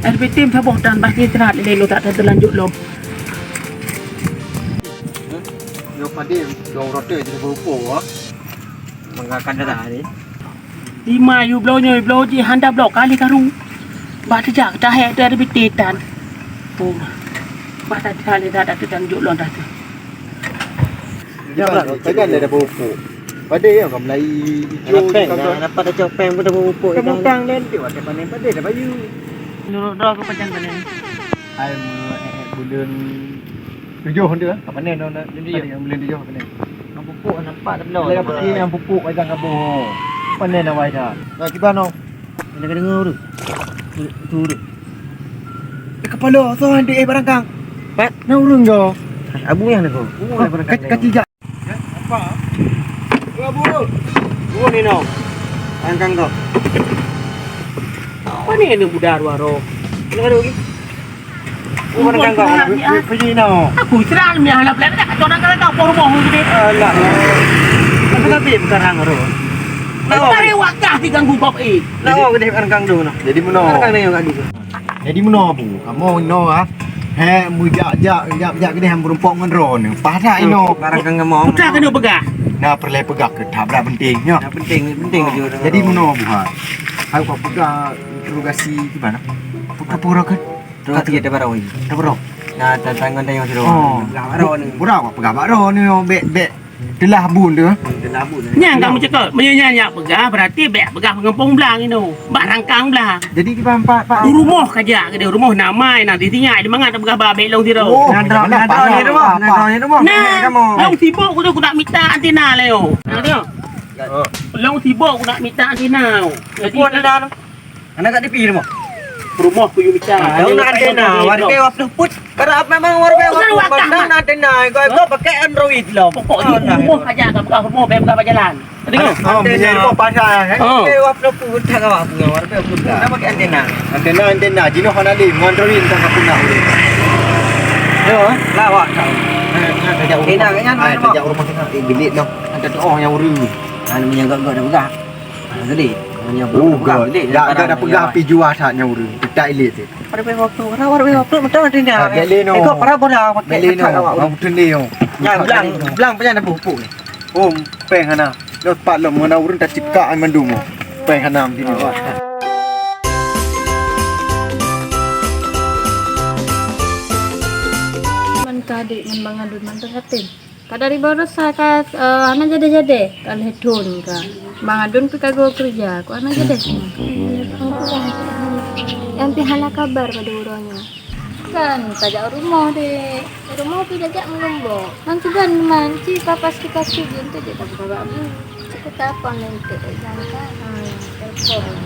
LPT tabotan pasti terat le lo tak terlanjut lom. Yo padi dong rote jadi berupo menggakan dah ni. Di mayu blow ji handa blow kali karu. Ba terjak dah he dari LPT tan. Oh. Ba tak kali dah terlanjut lom dah tu. Ya lah, kan ada berupo. Pada yang kau Melayu hijau dapat ada copeng pun dah berupo. Kamu pang dan dia pakai panen pada dah bayu. Dah aku panjang panen. Ai bulan 7 dia kat panen dah jadi yang bulan 7 panen. Ang pupuk nampak dah belum. Ada peti yang pupuk macam kabuh. Panen dah wai dah. Nak kiban no. Ada dengar tu. Tu tu. Kepala tu handi barang kang. Pak, nak urung jo. abu yang nak. Kacil jak. Apa? Abu. Oh ni no. Angkang tu. Apa ni ada budar waro? Nak ada lagi. Oh barang kang. Pergi no. Aku serang mi halap lek tak orang kata tak por bohong gede. Alah. Apa tapi sekarang ro. Nak cari wakah diganggu bab Nak gede angkang tu no. Jadi meno. Angkang ni yang kat dia. Jadi meno bu. Kamu no ah. He mujak gede hang berumpok ngendro ni. Padah ino. Barang kang ngomong. Putra kena begah. Nah perle pegak ke tak berapa pentingnya. Yang penting je. Jadi meno bu ha. Aku kau pegak interogasi di mana? Pura-pura kan. Terus tiga dah barang ni. Dah berapa? Nah, tangan dah yang sudah. Oh, Barang ni. Berapa pegak baro ni bek delah bun dia. Dia labut. Nyang kamu cakap, menyanyi begah berarti bek begah pengempong belang itu. Barang kang belang. Jadi kita pak. Di rumah kaja ke dia rumah namai nanti tinggal di mana ada begah babek long tiro. Nadra ni rumah. Long sibuk aku nak minta antina le yo. Ada. Long sibuk aku nak minta antina. Jadi Pun ada. Anak kat DP rumah. rumah aku minta. Yang nak antena, warga apa put. Kalau memang warga apa bandang antena, kau pakai Android lah. Pokok di rumah aja kan bukan rumah belah jalan. Tengok. Antena rumah pasar kan. Warga apa tak apa punya warga apa. Nak pakai antena. Antena jino hana li Android tak kapuna. Yo, lawak. Enak kan Kerja rumah kita bilik dah. Ada tu yang uru. Anu menyangka dah begah. Gede. Dah pegang api jual saatnya uru. Tak elit tu. Pada waktu, betul antena. Beleno. Kau para bola pakai. Beleno. Betul ni yo. Yang belang punya ada pupuk ni. Oh, peng hana. Lo pat lo mana urun tak cipka ai mandumo. Peng hana di ni. Man kadik man bangadun man terhatin. Kadari baru sakat anak jadi kan hedun ka. Bangadun pi kago kerja, ku anak jadi. Yang pihala kabar pada urangnya. Kan tajak rumah deh. Rumah pi jajak mengombok. Nanti kan manci papas kita sujud tu je tak babu. Cukup apa nanti jangka. Telepon.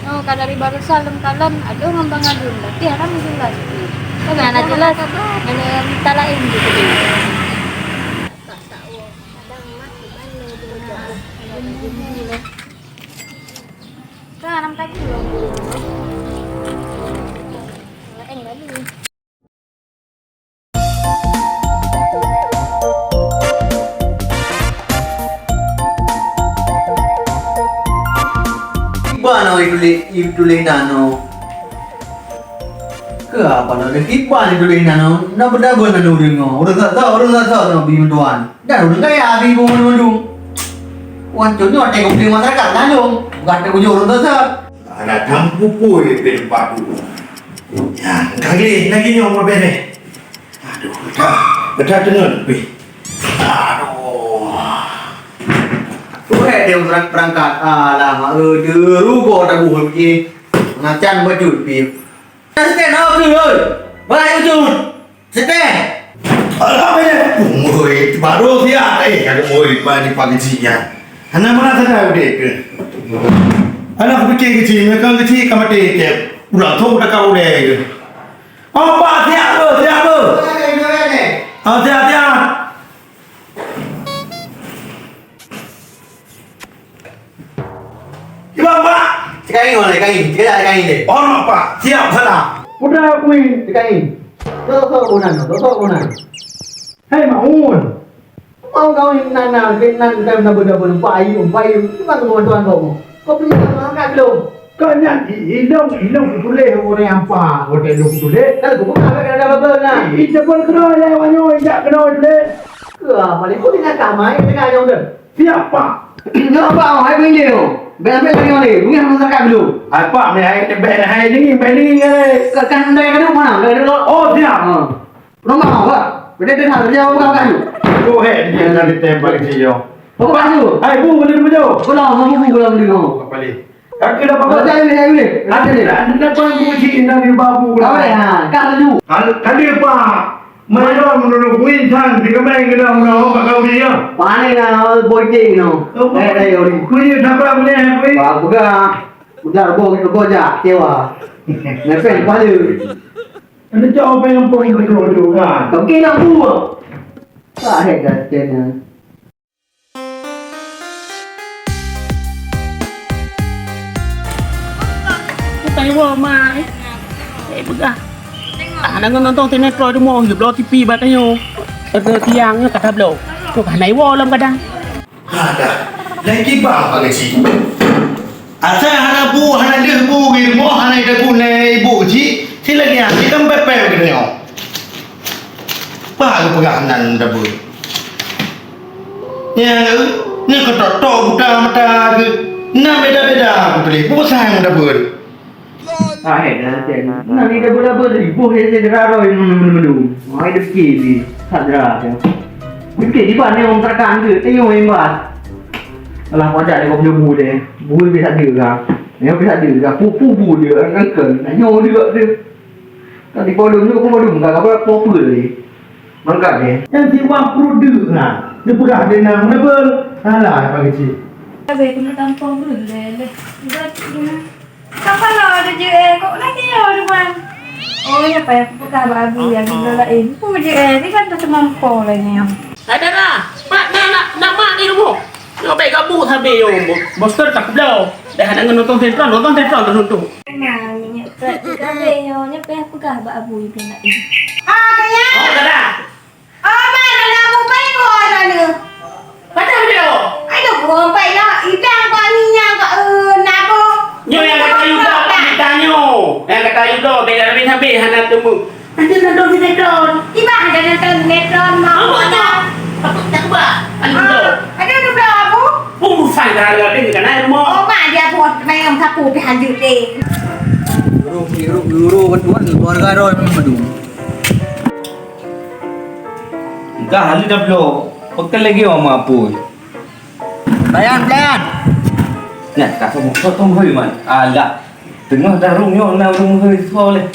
Oh, kadari baru salam kalam ada orang bangadun. Tapi haram jelas. Kan anak jelas. Ini minta lain gitu. Kan kaki loh. Enggak dulu. Ibano ituloy nano. Ke apa no? Ibano ituloy nano. Na bedago na nuring ngo. Orang tak tahu no bimuduan. Dan orang kaya abi mo mundung. Wan contoh ada yang beli masyarakat nano. Bukan ada kunjung orang tak. Ada dampu pun di padu. Ya, lagi ni orang beres. Aduh, betul dengar lebih. Aduh. Dia berangkat lama deru ko ada buah begini. Ngacan baju pi. Stand up tu oi. Baik tu. Stand. Alah, mui baru dia. Kalau mui pagi siang. Anak mana tak ada ke? Anak kecil kecil kamu dek. Ulang tu dah kau dek. Apa siapa? Siapa? Ibu pak. Sekarang ni. Orang pak. Siap salah. Udah kuih sekarang. Doktor konan. Hei maun. Mau kau nan benda pai. Kita tuan kau. Kau punya makan belum? Kau nak hilang tulis orang yang apa? Orang yang tulis. Kalau aku bukan ada apa-apa lah. Itu pun kena lewatnya, tidak kena tulis. Ke paling kau tengah kamai tengah yang tu. Siapa? Apa hai pilih tu? Benar-benar lagi ni. Mungkin harus cakap dulu. Apa ni hai ni ni. Kan dari mana mana? Dari lo. Oh siap. Rumah apa? Benda dia harus jawab kau kan. Go ahead dia nak ditembak dia. Kau kan tu. Hai bu boleh betul. Kau lah mau pulang dulu. Kembali. Kaki dah Kau apa? jangan ni. Ada ni. Ada pun buci nak dibabu. Kau dah ha. Kau dulu. Tadi apa? Mereka menurut kuih sang di kemana kita menurut kau dia. Panen lah boy ting no. Dah yori. Kuih siapa boleh kuih? Wah, bukan go je, tewa. Nepel kepala. Ada jawab yang pun betul kan? Kau kena buat. Tak ada katanya. Tay wo mai. Begah. Nak nonton sinetron rumah hidup lo TV batanya. Tiangnya kata lo. Tu kan nai wo lam kadang. Ada. Lagi bang pakai si. Asal hana bu hana dia bu ilmu hana ida bu ne ibu ji. Sila dia kita pepe begini. Pak pegang nan dah bu. Ya, ni kata tok budak mata ke. Nak beda-beda betul. Bu sang dah bu. Tak ada katanya. Nanti dah berapa ribu yang saya raro yang Mai dah kiri. Tak ada. Mungkin di mana orang terkan tu. Tengok yang buat. Alah kau ada kau punya bu dia. Bu bisa dia kan. Yang bisa dia kan. Pupu dia angkel. Nak nyawa dia tu. Tadi polong tu aku polong tak apa apa ni. Mangkat ni. Yang siwang produk nah. Dia pura dia nang level. Alah pakai si. Habis kena tampung dulu le. Kapan lah ada je kok lagi ya depan. Oh ya payah aku buka babu yang lain. Aku je ni kan tak semampu lah ni. Ada lah. Mak nak mak ni rumah. Nak baik gabu habis yo. Bostor tak belau. Dah ada nonton sinetron tu. Nah, ni tak kabeh yo nya payah buka babu yang lain. Oh, dah. Mana nak mau pergi ke orang ni? Macam dia. Aduh, gua pergi nak idang kau ni yang nak apa? Nyo yang kata you dah ditanya. Yang kata you dah beda habis hana temu. Nanti nonton sinetron. Tiba ada nonton netron mau tak? Apa tak buat? Anu. Ada tu berapa? Pumusan gara-gara dia kan rumah. Oh, mak dia buat memang sapu berhanjur deh. Guru bantuan keluarga roh memang madu. Dah hal dah belum. Pekan lagi orang apa? Pelayan. Nah, kat semua kau tong hơi man. Alah. Tengah dah rung nak rung hơi boleh.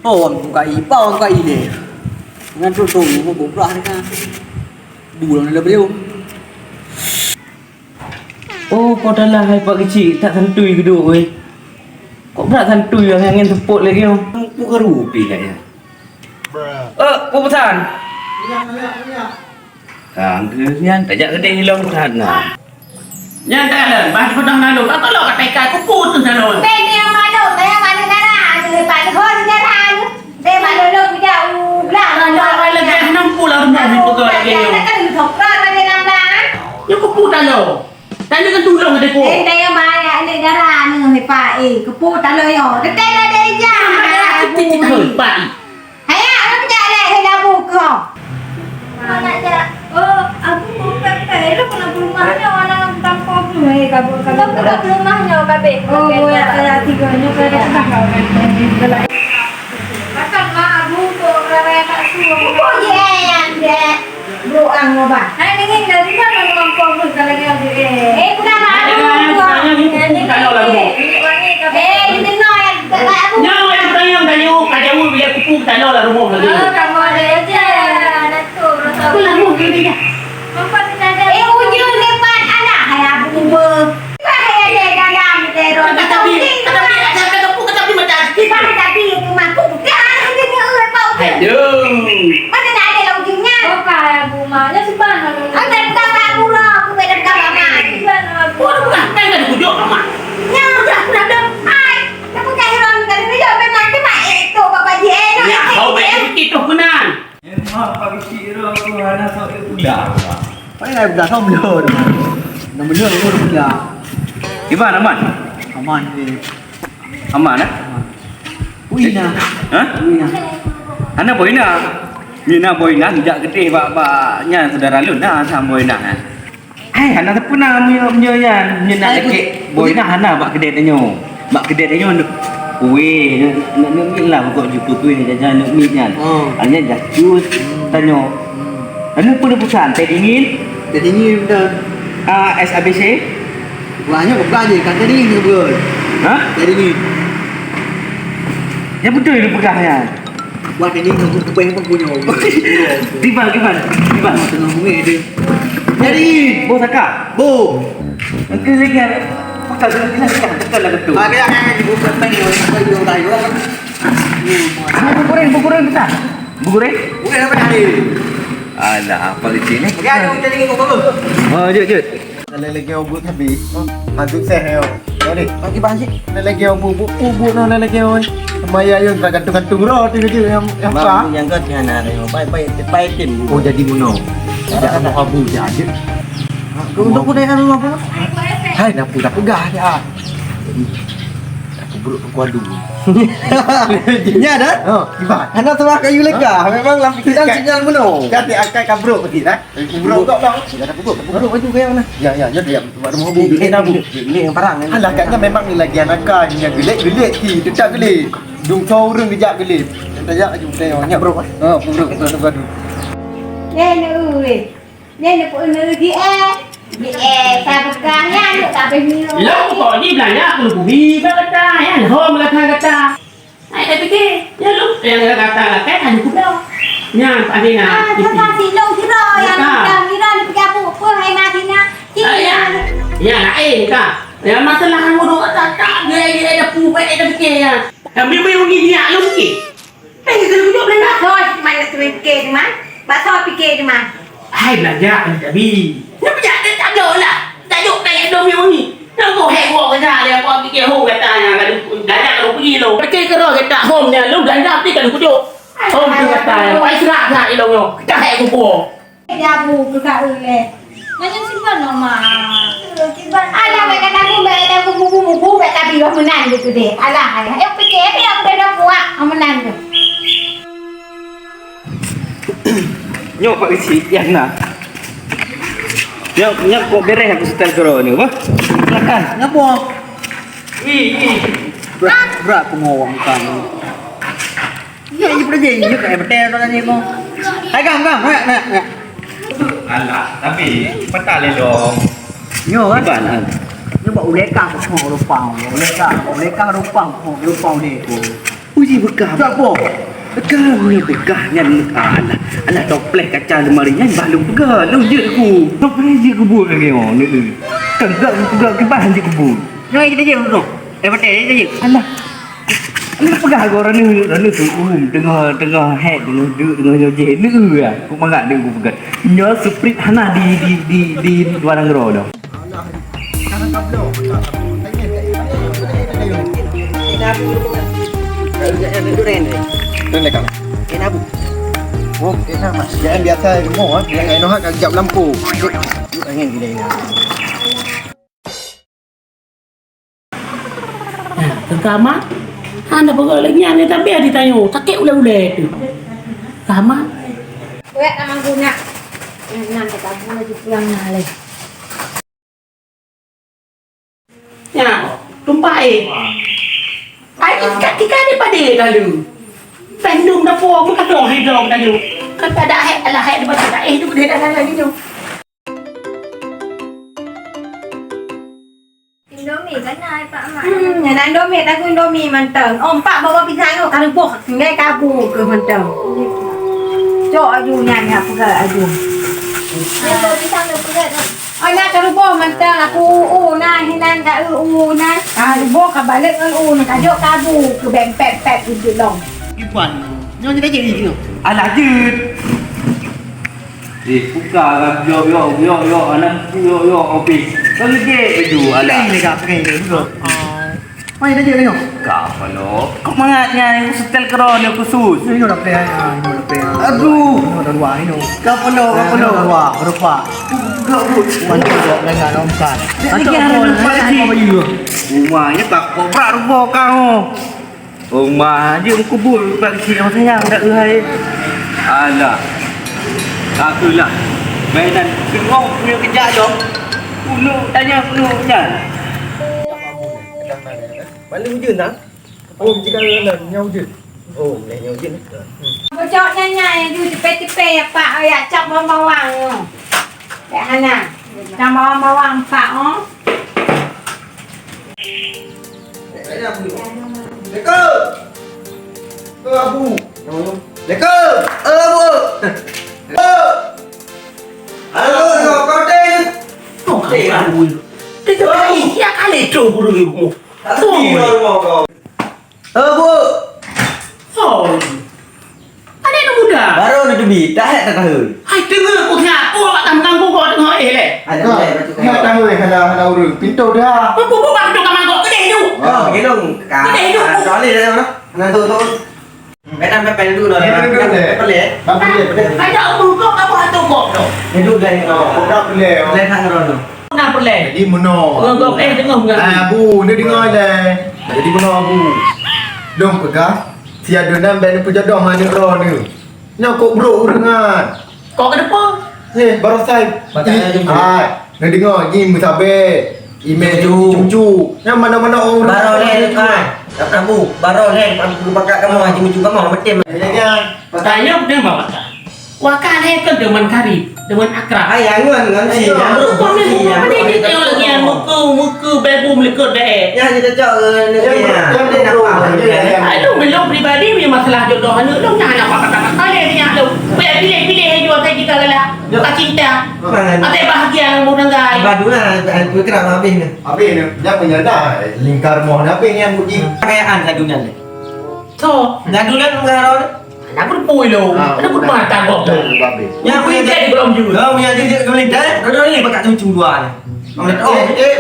Orang buka i ni. Dengan tu mau buka ni kan. Bulan dah beliau. Oh, kau dah lah hai pak kecil tak santui ke duk weh. Kau berat santui yang angin tepuk lagi oh. Bukan rupi lah ya. Kau pesan. Angkanya tak jak kedai hilang sana. Yang tak ada, bahas pedang lalu. Apa lo kata ikan kupu tu sana. Benda yang malu, yang mana darah, lepas hon darah, dia malu lu bijak ulang. Kalau lagi 60 lah rumah ni pegawai lagi. Dia kan thokran ada nambah. Yang kupu tak lo. Tanya kan tulung ada ko. Benda yang banyak ni darah ni hebat kepu tak lo yo. Detek lah dia je. Titik hebat. Hayat lu bijak leh dah buka. Nak je. Oh, aku buka lu kena rumahnya orang tampung tu. Kabur rumahnya kabeh. Oh, ya tiganya pada Makan mak abu tu rawa tak suruh. Oh ye yang dia. Bro ang mo ba? Hai ni dari mana tampung tu kalau dia Bukan mak abu. Ini no yang tak abu. Nyawa yang tanya kajau bila kupu tak lo lah rumah lagi. kamu ada aja. Datuk rasa. Aku lah rumah dia. Mampu tidak ada. Ujung depan anak hayat bumbu. Hayat dia dalam teror. Kata macam Kita tadi mampu bukan hanya ni bau. aduh. Mana dah ada ujungnya? Apa rumahnya sebenarnya? Ada bukan abu lah, aku beda bukan mama. Bukan kan kujuk mak. Ya, dah ada. Hai, aku cari orang kan dia memang dia mak itu bapa dia. Ya, kau baik itu kenan. Mak pak kecil tu anak saya budak. Pakai dah dah sama dia. Nama dia tu budak. Gimana aman? Aman ni. Aman eh? Uina. Ha? Uina. Ana boina. Mina boina tidak gede baknya saudara lu dah sama boina. Ana tak pernah punya yan. Mina dekek boina ana bak gede tanyo. Bak gede tanyo kuih nak mi lah kok jutu kuih jajan nak mi nya. Hanya dah jus tanyo. Anu pun pesan teh dingin. Teh dingin betul. SABC. Banyak bukan je kan teh dingin betul. Ha? Teh dingin. Ya betul dia pegahnya. Buat teh dingin aku kuping pun punya. Tiba. Tengah bunyi dia. Teh dingin. Bo saka. Bo. Nanti lagi pakai kita tekan lah betul. Kaya kan dibuka pengen orang kau tahu kan. Bugureng besar. Bugureng? Bukan apa hari. Alah, apa di sini? Ya, yang teh dingin kau tahu. Oh, jut. Lagi obut habis. Hantu sehel. Sorry. Bagi banjir. Lagi obut lagi oi. Maya yang tak gantung-gantung roh tu je yang apa? Yang kau tiada ada. Pai tim. Oh jadi muno. Tidak mau abu je. Untuk kau dah apa? Hai nak pegah dia. Aku buruk ke kuadu. Nya dah. Oh, gimana? Anak tu kayu lega. Memang lampu kita sinyal benar. Jadi akan kabruk betul dah. Buruk tak dah. Sudah dah buruk. Baru baju kau yang mana? Ya, dia buat rumah abu dia abu. Ini yang parang. Alah katnya memang ni lagi anak yang gelik ti, tidak gelik. Dung corong dijak gelik. Tajak aju tengok nyak bro. Oh, buruk tu kuadu. Nên phụ nữ thì ta bực nha được ta bên nhau Lo kok ni belanja aku beli kata ya, home kata. Ai tapi ke, ya lu yang kata lah kan hanya ku dah. Nya tadi na. sao ta thì lâu chứ rồi à làm đi ra được gia phụ cô hay mà thì nha chị Ya lain ka. Ya masalah ngurus tak dia ada pu baik ada fikir ya. Kami ni dia lu fikir. Kita duduk belanja. thôi mày là tụi kê đi mà bà thôi bị kê đi mà Hai belanja ni tapi. Ni belanja tak ada lah. Tak ada kayak dom yang ni. Nak go hek go ke dah dia kau fikir home kata nya kan belanja kalau pergi lo. Fikir ke ro kata home ni lu belanja ti kan ku duk. Home tu kata ai serak dah lo yo. Kita hek ku po. gia phụ cứ cả lên Nah, yang simpan no, Ma. Alah, mày kata aku mày aku bubu mày ta bị menang gitu deh. Alah, yang fikir yang udah buat menang tu. Nyok pak kecil yang nak. Nyok kok beres aku setel kero ni, apa? Silakan. Ngapa? Ih. Berat aku ngawang kan. Ya, ini pada jadi juga kayak betel tu tadi mo. Hai kam. Nak. Alah, tapi patah le dong. Nyo kan? Gimana? Nyo buat ulekang ko rupang. Ulekang rupang ni. Uji bekah. Siapa? Bekah ni bekahnya alah toples kaca lemari nya balu bekah lu je aku. Toples je kubur lagi oh ni. Kagak ke bahan je kubur. Nyo kita je tu. Betel je. Alah. Alah pegah kau orang ni tu tengah head tengah je ni aku mangak dia aku pegat. Nyo sprit hana di warang ro dah. Lên lại cẳng. Kenabu. Oh, enak mas. Jangan biasa rumah yang noh kat jap lampu. Angin gila ni. Kama, anda bawa lagi anda tapi ada tanya, tak ule tu. Kama, Wek amang guna. Nan kata aku lagi pulang nale. ya, tumpai. Ai ketika ni pada lalu. Pendung dah puas pun kata hai dong dah tu. Kata dah hai alah hai depan tak tu dia dah lagi tu. Indomie kan ai Pak Mak. Nhà nan Indomie ta ku Indomie manteng. Om Pak bawa pisang tu kalau buah singai kabu ke manteng. Cok aju nyanyi aku ke aju. Yang bawa pisang tu pegat. Oh nak kalau buah manteng aku nah hinan ka nah. Ah buah ka balik ngan nak kajok kabu ke bempet itu dong. Ibuan. Nyo ni jadi ni. Alah jut. Buka yo anak yo office. Kau ni baju alah. Ni kat pakai ni tu. Mai dah je ni. Kau kalau kau mangatnya aku setel kero ni khusus. Ni dah play. Aduh. Dah luar ni. Kau penuh. Berupa. ke but. Mana buat dengan omkan. Atau apa lagi? Rumahnya tak kobrak rumah kau. Rumah je kubur bagi kecil sayang dak hai. Alah. Akulah. Mainan tengok punya kejap jom. Ulu tanya ulunya. Mana hujan tak? Oh, jika nhau je. Oh, nhau je. Bocok nyai du tepe-tepe pak ya cak bawang yo. Dak hana. Cak bawang pak oh. Leka. Abu. Leka. Abu. Halo, kau teh. Kau kan bui. Kita ni ya kali tu buru. Bu. Oh. Ada nak muda. Baru nak duit, tak tahu. Hai dengar aku nak. Aku tak tanggung kau tengok leh. Dia tahu hana urus pintu dia. Aku buat tu kamang kau kedai tu. Oh, gelong. Đó đi đây đó. Nên tôi. Bé đang bé đu rồi. Có lẽ. Hai dah aku kau apa tu kau tu. Cái đu đây nó. Dah boleh. Lên thang rồi nó. Nak boleh. Jadi mono. Kau dengar enggak? Abu, ni dengar le. Jadi mono abu. Dong pegah. Tiada nampak ni pejodoh mana ro ni. Nak kok bro dengan. Kau ke depan. Ni baru saya. Ni dengar ni musabe. Email cucu. Yang mana-mana orang. Baru lên kan. Kamu baru lên kamu pakai kamu aja muncul kamu macam. Jangan. Tanya dia bawa tak. Wakan kan dengan karib, dengan akrab. Ai yang ngan si yang Kau ni ni dia lagi yang muka bebu melekut deh. Ya kita cak ni ya. Dia nampak. Aduh, belum pribadi punya masalah jodoh anu. Lu jangan nak kata kali dia lu. Pilih jual kayak kita lah. Tak cinta. Ada bahagia mau nanggai. Baduna aku kira habis ni. Habis ni, jangan menyadar lingkar mohon apa yang buji. Kayaan sadunya ni. So, Sadunya mengarau. nak berpui lu. Ada bermata kok. Yang Yang jadi belum juga. Kau punya dia boleh dah. Kau ni pakai cucu dua ni. Oh,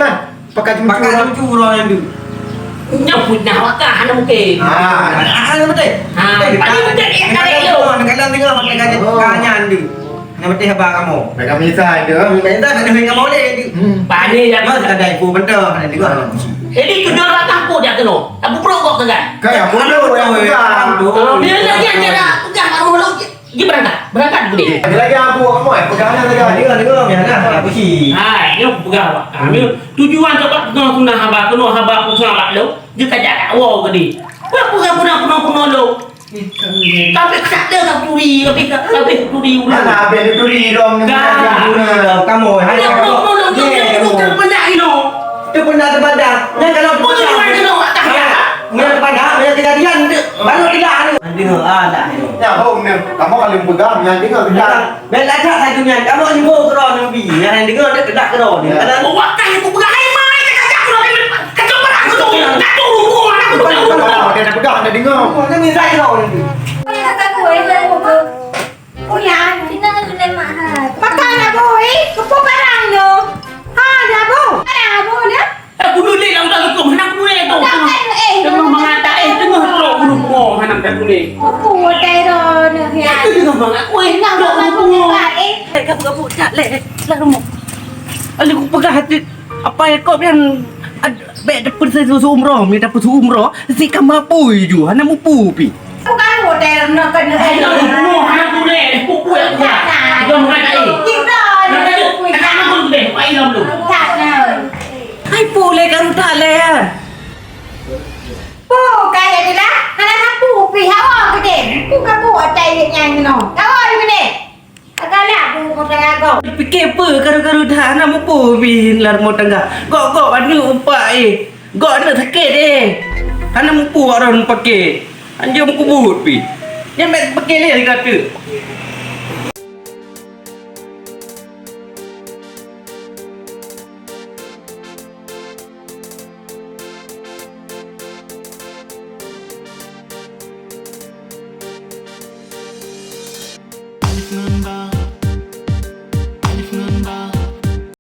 Man, pakai cucu. pakai cucu dua yang tu. Yang punya wakah ada mungkin. Ada betul. Paling mungkin dia kali lu. Nak dalam tengah pakai kanyan tu. Nak betul habaq kamu. Mereka misal dia. Minta nak duit kamu boleh tu. Paling yang Mas ada ibu betul. Ada juga. Jadi tu dia orang kampung dia kena. Tak perlu kok kan. Kayak bodoh yang pegang. Dia lagi dia dah pegang kamu lu. Dia berangkat gede. Ada lagi abu kamu pegangan lagi. Dengar ni ada apa sih? Hai, dia pegang awak. Kami tujuan coba kena guna haba aku sama lu. Dia kajak kat awak gede. Apa guna lu. Tapi tak ada tak turi, tapi turi ulang. Mana habis itu di rom ni. Kamu Dia pendak itu. Itu pernah terbadak. Dan kalau Tujuan kena awak tak ya. Mula terbadak, mula kejadian baru tidak ada. Dengar ada. Ya, home ni. Kamu kalau pegang yang dengar pegang. Bela tak satunya. Kamu ni mau keron nabi. Yang dengar dia kedak keron. Awak kan aku pegang hai mai kajak aku kacau perang tu. Tak tunggu mana aku tu. Dia dah pegang, dah dengar. Kamu ni saya keron ni. Kata gue ke punya Kita kan boleh mahal. makan apa kepo barang yo. Ha, ada apa? Ada apa dia? Aku dulu lah udah hukum anak gue tu. Tengah mengata tengah peluk burung anak aku ni. Kepo tay rồi nè ya. Itu tengah bangat gue nak Đâu peluk mà burung. không phải Kamu tak leh. Lalu mau. Ali aku pegang hati apa ya kau yang be dapat sesuatu umroh, mi dapat umroh, si kamu pui ju, hana mu pupi. bukan hotel nó cần Ayo, burung anak aku ni, pupu yang kuat. Kau mengata ini. Chịu rồi. Nak ada, anak aku ni, ai lam lu. Thật nào. Hai pule kan tak leh. Pu cái này đi đó. Hay là thằng pu vì háo cái đèn. Pu cái pu ở đây nhẹ nhàng nó. Đâu rồi cái này. Cái là pu một cái gò. Fikir apa garu-garu dah nak mu pupi lar mo tangga. Gok anu umpai. Gok ada sakit Hana mu pu orang pakai. Anjir mu kubut pi. Jangan pakai leh kata.